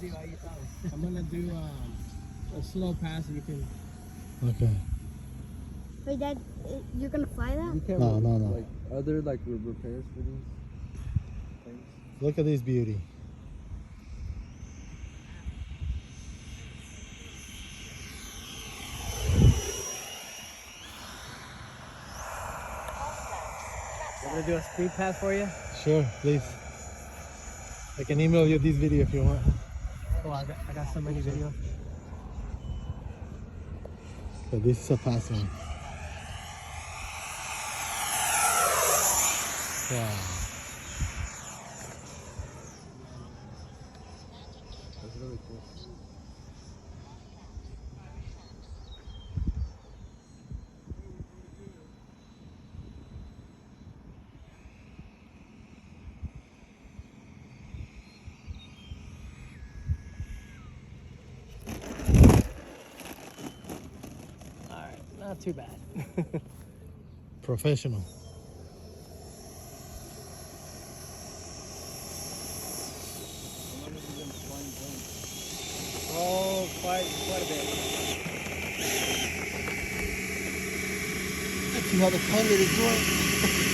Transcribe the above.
I'm gonna do a slow pass and you can. Okay. Wait, Dad, you're gonna fly that? You can't No. Like other repairs for these things. Look at this beauty. I'm gonna do a speed pass for you. Sure, please. I can email you this video if you want. Oh, I got so many videos. So this is a fast one. Wow. That's really cool. Alright, not too bad. Professional. Oh, quite a bit. Let's see how the candidate is doing.